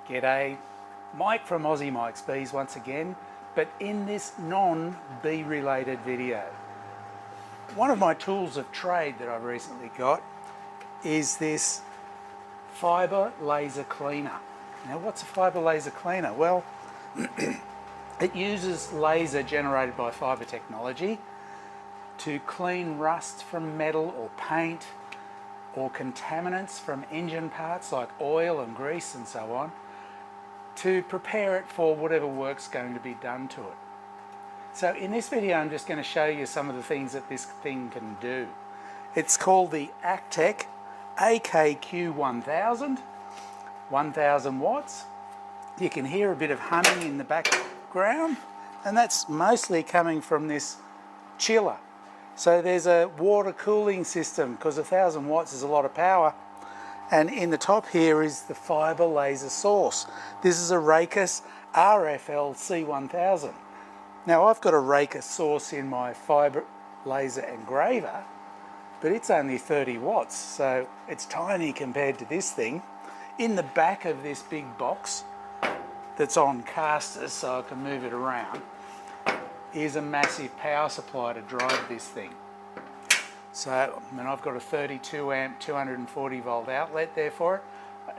G'day, Mike from Aussie Mike's Bees once again, but in this non-bee related video. One of my tools of trade that I've recently got is this fibre laser cleaner. Now what's a fibre laser cleaner? Well, it uses laser generated by fibre technology to clean rust from metal or paint or contaminants from engine parts like oil and grease and so on, to prepare it for whatever work's going to be done to it. So in this video I'm just going to show you some of the things that this thing can do. It's called the AccTek AKQ 1000, 1000 watts. You can hear a bit of humming in the background, and that's mostly coming from this chiller. So there's a water cooling system because 1000 watts is a lot of power. And in the top here is the fibre laser source. This is a Raycus RFL C1000. Now I've got a Raycus source in my fibre laser engraver, but it's only 30 watts, so it's tiny compared to this thing. In the back of this big box that's on casters, so I can move it around, is a massive power supply to drive this thing. So, I mean, I've got a 32 amp, 240 volt outlet there for it.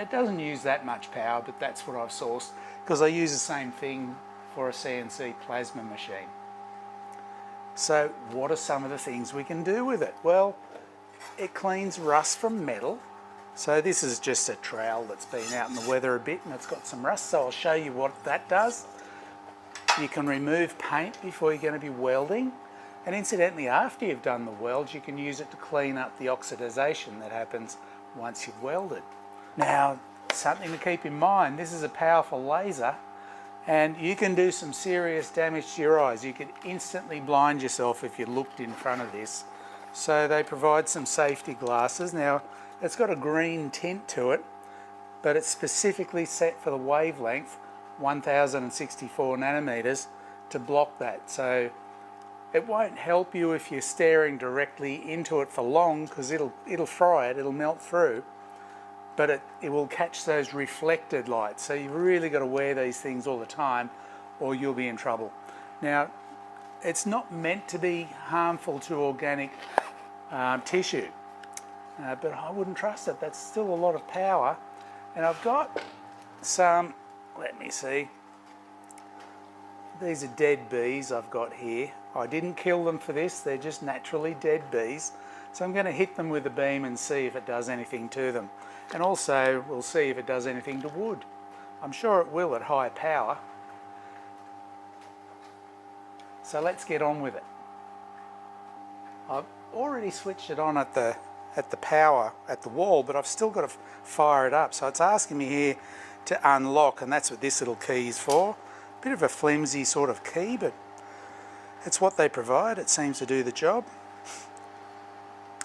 It doesn't use that much power, but that's what I've sourced because I use the same thing for a CNC plasma machine. So, what are some of the things we can do with it? Well, it cleans rust from metal. So this is just a trowel that's been out in the weather a bit and it's got some rust, so I'll show you what that does. You can remove paint before you're going to be welding. And incidentally, after you've done the weld, you can use it to clean up the oxidization that happens once you've welded. Now, something to keep in mind, this is a powerful laser and you can do some serious damage to your eyes. You could instantly blind yourself if you looked in front of this. So they provide some safety glasses. Now, it's got a green tint to it, but it's specifically set for the wavelength 1064 nanometers to block that. So it won't help you if you're staring directly into it for long because it'll fry it, it'll melt through, but it will catch those reflected lights. So you've really got to wear these things all the time or you'll be in trouble. Now, it's not meant to be harmful to organic tissue, but I wouldn't trust it. That's still a lot of power. And I've got some, let me see, these are dead bees I've got here. I didn't kill them for this, they're just naturally dead bees. So I'm going to hit them with a beam and see if it does anything to them. And also we'll see if it does anything to wood. I'm sure it will at high power. So let's get on with it. I've already switched it on at the power at the wall, but I've still got to fire it up. So it's asking me here to unlock, and that's what this little key is for. Bit of a flimsy sort of key, but it's what they provide. It seems to do the job.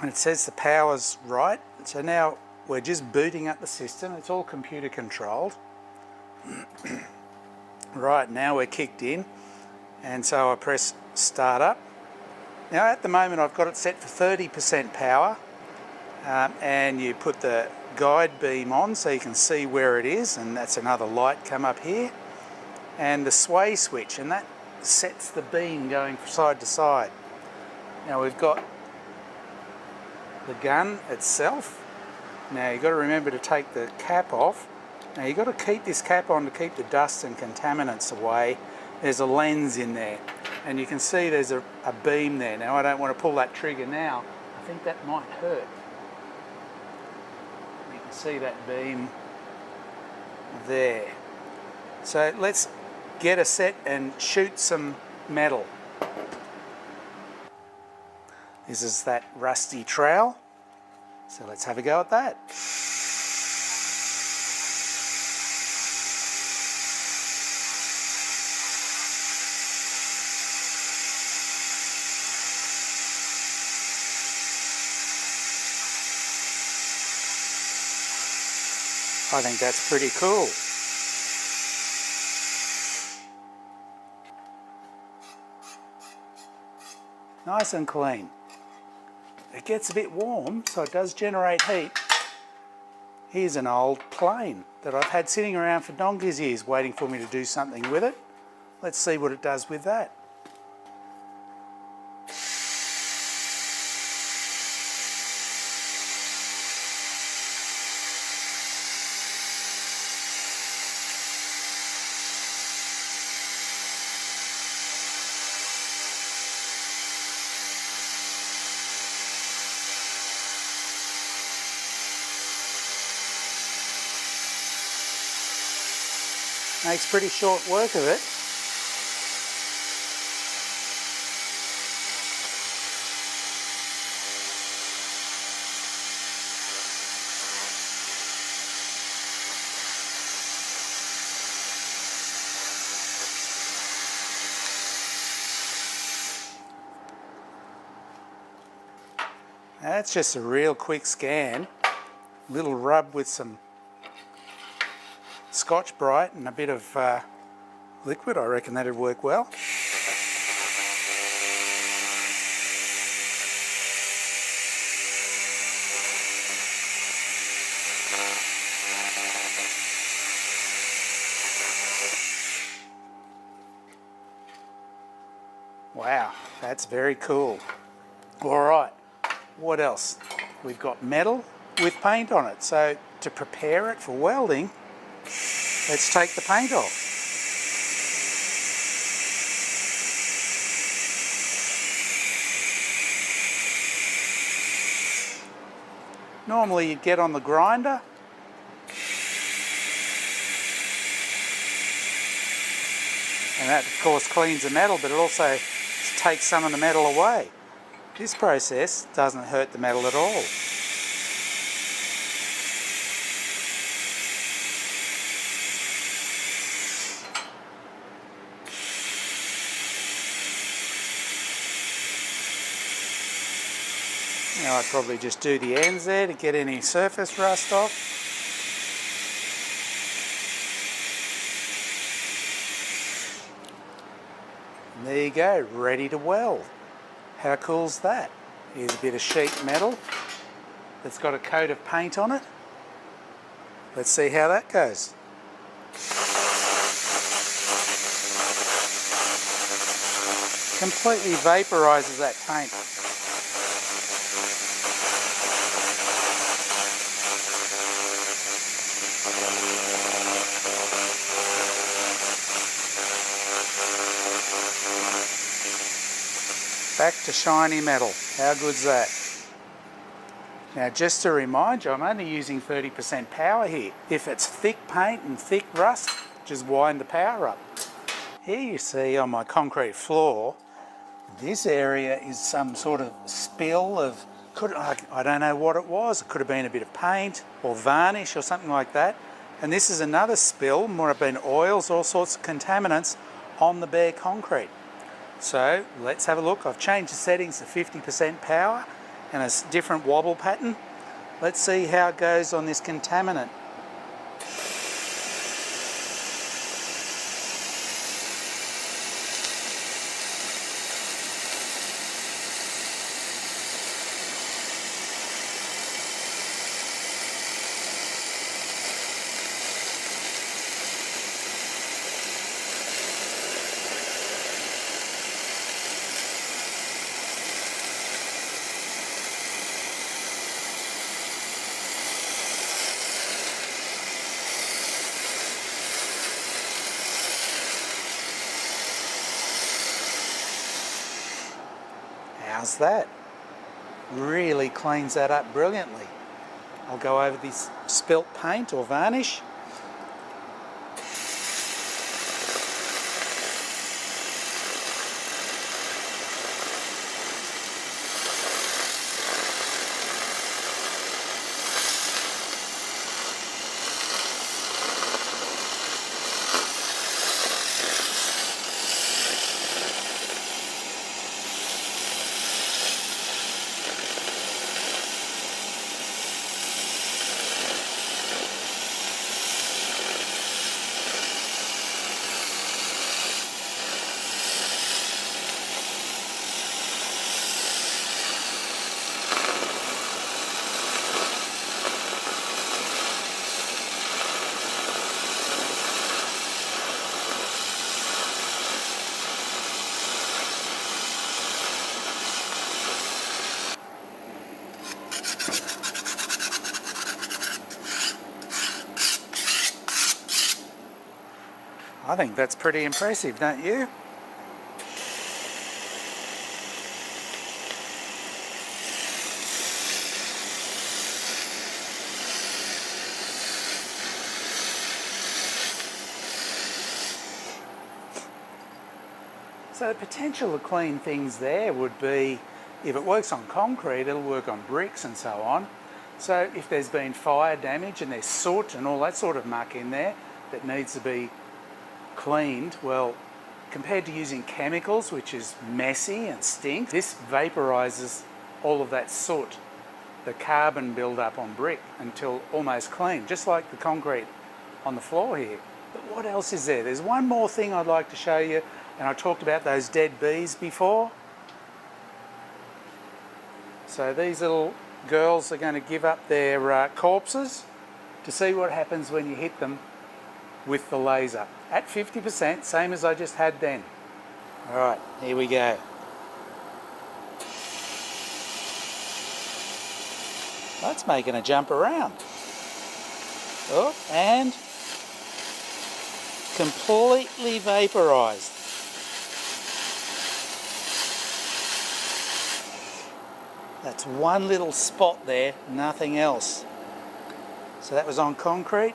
And it says the power's right. So now we're just booting up the system. It's all computer controlled. Right, now we're kicked in. And so I press start up. Now at the moment I've got it set for 30% power. And you put the guide beam on so you can see where it is, and that's another light come up here. And the sway switch, and that sets the beam going from side to side. Now we've got the gun itself. Now you've got to remember to take the cap off. Now you've got to keep this cap on to keep the dust and contaminants away. There's a lens in there, and you can see there's a beam there. Now I don't want to pull that trigger now. I think that might hurt. You can see that beam there. So let's get a set and shoot some metal. This is that rusty trowel. So let's have a go at that. I think that's pretty cool. Nice and clean. It gets a bit warm, so it does generate heat. Here's an old plane that I've had sitting around for donkey's years waiting for me to do something with it. Let's see what it does with that. Makes pretty short work of it. That's just a real quick scan. Little rub with some Scotch-Brite and a bit of liquid. I reckon that'd work well. Wow, that's very cool. All right, what else? We've got metal with paint on it. So to prepare it for welding, let's take the paint off. Normally you'd get on the grinder and that of course cleans the metal, but it also takes some of the metal away. This process doesn't hurt the metal at all. Now I'd probably just do the ends there to get any surface rust off. And there you go, ready to weld. How cool's that? Here's a bit of sheet metal that's got a coat of paint on it. Let's see how that goes. Completely vaporizes that paint. Back to shiny metal. How good's that? Now just to remind you, I'm only using 30% power here. If it's thick paint and thick rust, just wind the power up. Here you see on my concrete floor, this area is some sort of spill of, I don't know what it was. It could have been a bit of paint or varnish or something like that. And this is another spill, might have been oils, all sorts of contaminants on the bare concrete. So let's have a look. I've changed the settings to 50% power and a different wobble pattern. Let's see how it goes on this contaminant. How's that? Really cleans that up brilliantly. I'll go over this spilt paint or varnish. I think that's pretty impressive, don't you? So the potential to clean things there would be, if it works on concrete, it'll work on bricks and so on. So if there's been fire damage and there's soot and all that sort of muck in there that needs to be cleaned, well, compared to using chemicals, which is messy and stinks, this vaporises all of that soot, the carbon build-up on brick, until almost clean, just like the concrete on the floor here. But what else is there? There's one more thing I'd like to show you, and I talked about those dead bees before. So these little girls are going to give up their corpses to see what happens when you hit them with the laser. At 50%, same as I just had then. Alright, here we go. That's making a jump around. Oh, and completely vaporised. That's one little spot there, nothing else. So that was on concrete.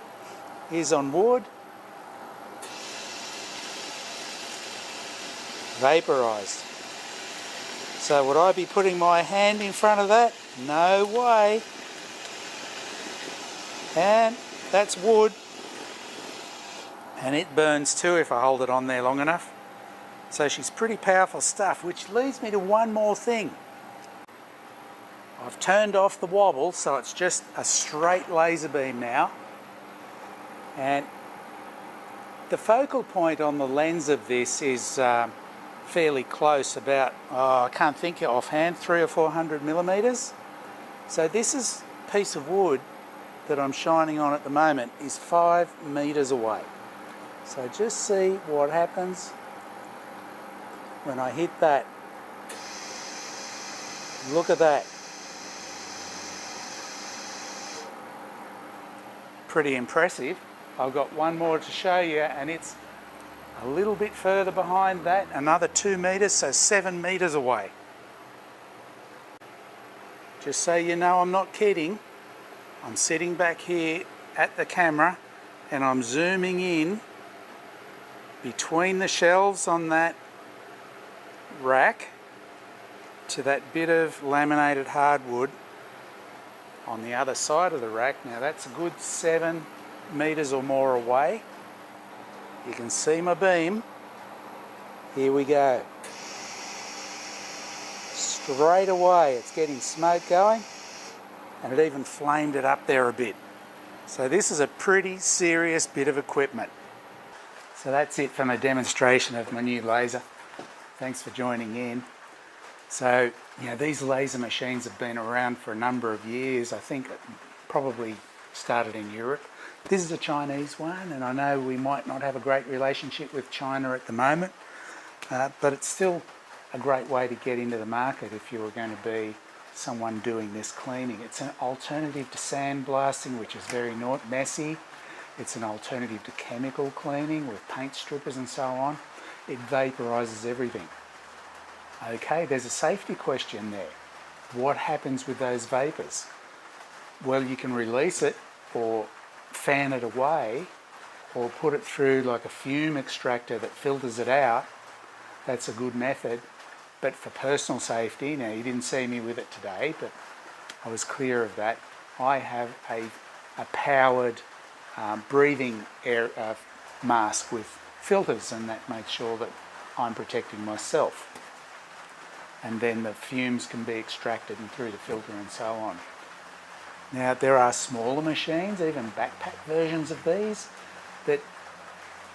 Here's on wood. Vaporised. So would I be putting my hand in front of that? No way. And that's wood. And it burns too if I hold it on there long enough. So she's pretty powerful stuff, which leads me to one more thing. I've turned off the wobble, so it's just a straight laser beam now. And the focal point on the lens of this is fairly close, about, I can't think offhand, 300 or 400 millimetres. So this is a piece of wood that I'm shining on at the moment is 5 metres away. So just see what happens when I hit that. Look at that. Pretty impressive. I've got one more to show you, and it's a little bit further behind that, another 2 metres, so 7 metres away. Just so you know, I'm not kidding. I'm sitting back here at the camera and I'm zooming in between the shelves on that rack to that bit of laminated hardwood on the other side of the rack. Now that's a good 7 metres or more away. You can see my beam. Here we go. Straight away it's getting smoke going, and it even flamed it up there a bit. So this is a pretty serious bit of equipment. So that's it from a demonstration of my new laser. Thanks for joining in. So, you know, these laser machines have been around for a number of years. I think it probably started in Europe. This is a Chinese one, and I know we might not have a great relationship with China at the moment, but it's still a great way to get into the market if you were going to be someone doing this cleaning. It's an alternative to sandblasting, which is very messy. It's an alternative to chemical cleaning with paint strippers and so on. It vaporises everything. Okay, there's a safety question there. What happens with those vapours? Well, you can release it or fan it away or put it through like a fume extractor that filters it out. That's a good method. But for personal safety, now you didn't see me with it today, but I was clear of that. I have a powered breathing air mask with filters, and that makes sure that I'm protecting myself. And then the fumes can be extracted and through the filter and so on. Now there are smaller machines, even backpack versions of these, that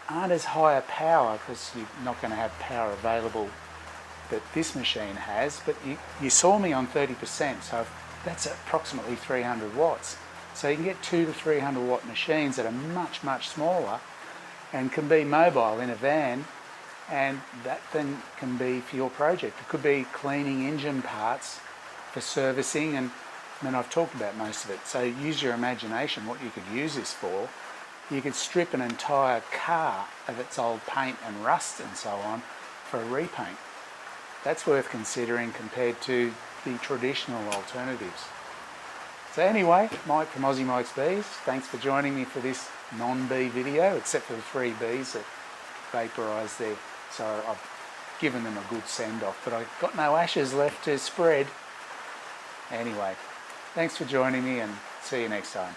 aren't as high a power because you're not going to have power available that this machine has, but you saw me on 30%, so that's approximately 300 watts. So you can get 200 to 300 watt machines that are much, much smaller and can be mobile in a van, and that then can be for your project. It could be cleaning engine parts for servicing, and I mean, I've talked about most of it, so use your imagination what you could use this for. you could strip an entire car of its old paint and rust and so on for a repaint. That's worth considering compared to the traditional alternatives. So anyway, Mike from Aussie Mike's Bees, thanks for joining me for this non-bee video, except for the 3 bees that vaporised there. So I've given them a good send-off, but I've got no ashes left to spread. Anyway, thanks for joining me and see you next time.